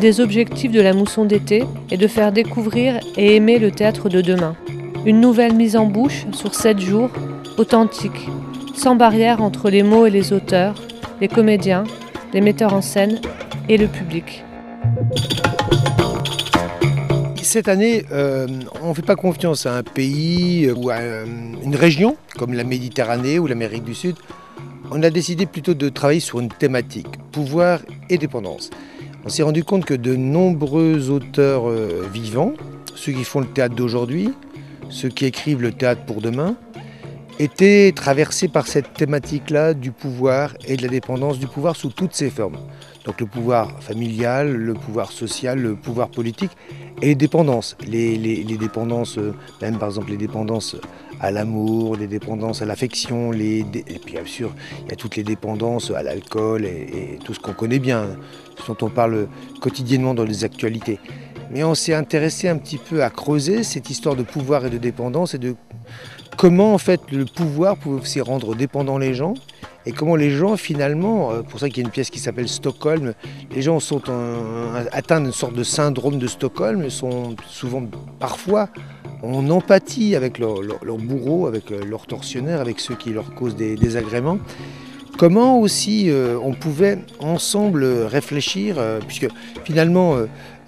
des objectifs de la mousson d'été est de faire découvrir et aimer le théâtre de demain. Une nouvelle mise en bouche sur 7 jours, authentique, sans barrière entre les mots et les auteurs, les comédiens, les metteurs en scène et le public. Cette année, on ne fait pas confiance à un pays ou à une région comme la Méditerranée ou l'Amérique du Sud. On a décidé plutôt de travailler sur une thématique, pouvoir et dépendance. On s'est rendu compte que de nombreux auteurs vivants, ceux qui font le théâtre d'aujourd'hui, ceux qui écrivent le théâtre pour demain, étaient traversés par cette thématique-là du pouvoir et de la dépendance du pouvoir sous toutes ses formes. Donc le pouvoir familial, le pouvoir social, le pouvoir politique et les dépendances. Les dépendances, même par exemple les dépendances à l'amour, les dépendances à l'affection, et puis bien sûr il y a toutes les dépendances à l'alcool et tout ce qu'on connaît bien, ce dont on parle quotidiennement dans les actualités. Mais on s'est intéressé un petit peu à creuser cette histoire de pouvoir et de dépendance et de comment en fait le pouvoir pouvait aussi rendre dépendants les gens et comment les gens finalement, pour ça qu'il y a une pièce qui s'appelle Stockholm, les gens sont atteints d'une sorte de syndrome de Stockholm, sont souvent parfois en empathie avec leur bourreau, avec leur tortionnaire, avec ceux qui leur causent des désagréments. Comment aussi on pouvait ensemble réfléchir, puisque finalement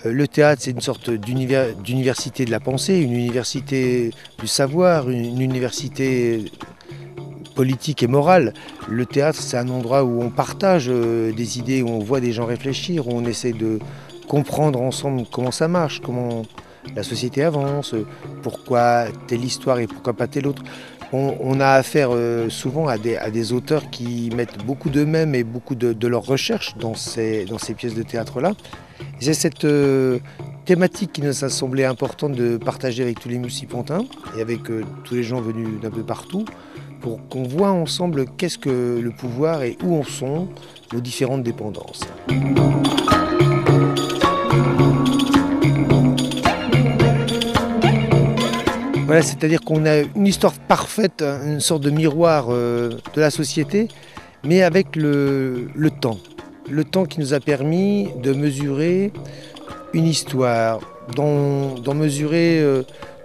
le théâtre c'est une sorte d'université de la pensée, une université du savoir, une université politique et morale. Le théâtre c'est un endroit où on partage des idées, où on voit des gens réfléchir, où on essaie de comprendre ensemble comment ça marche, comment la société avance, pourquoi telle histoire et pourquoi pas telle autre. On a affaire souvent à des auteurs qui mettent beaucoup d'eux-mêmes et beaucoup de leur recherche dans ces pièces de théâtre-là. C'est cette thématique qui nous a semblé importante de partager avec tous les Muscipontins et avec tous les gens venus d'un peu partout pour qu'on voit ensemble qu'est-ce que le pouvoir et où en sont nos différentes dépendances. Voilà, c'est-à-dire qu'on a une histoire parfaite, une sorte de miroir de la société, mais avec le temps. Le temps qui nous a permis de mesurer une histoire, d'en mesurer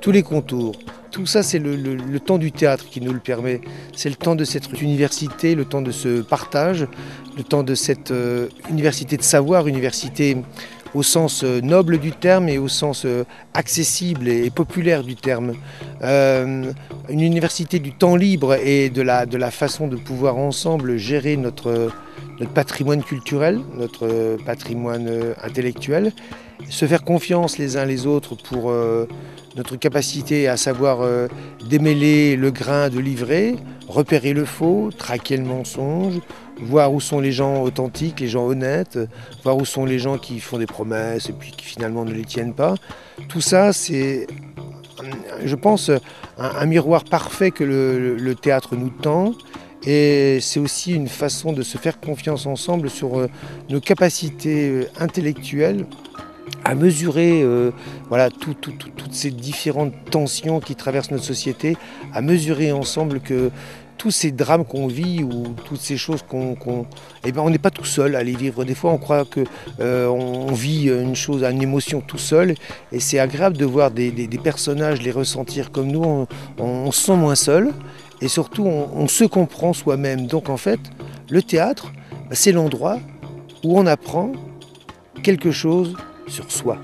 tous les contours. Tout ça, c'est le temps du théâtre qui nous le permet. C'est le temps de cette université, le temps de ce partage, le temps de cette université de savoir, université au sens noble du terme et au sens accessible et populaire du terme. Une université du temps libre et de la façon de pouvoir ensemble gérer notre patrimoine culturel, notre patrimoine intellectuel, se faire confiance les uns les autres pour notre capacité à savoir démêler le grain de l'ivraie, repérer le faux, traquer le mensonge, voir où sont les gens authentiques, les gens honnêtes, voir où sont les gens qui font des promesses et puis qui finalement ne les tiennent pas. Tout ça, c'est, je pense, un miroir parfait que le théâtre nous tend. Et c'est aussi une façon de se faire confiance ensemble sur nos capacités intellectuelles à mesurer toutes ces différentes tensions qui traversent notre société, à mesurer ensemble que tous ces drames qu'on vit ou toutes ces choses on n'est pas tout seul à les vivre. Des fois, on croit qu'on vit une émotion tout seul, et c'est agréable de voir des personnages les ressentir comme nous. On se sent moins seul, et surtout, on se comprend soi-même. Donc, en fait, le théâtre, c'est l'endroit où on apprend quelque chose sur soi.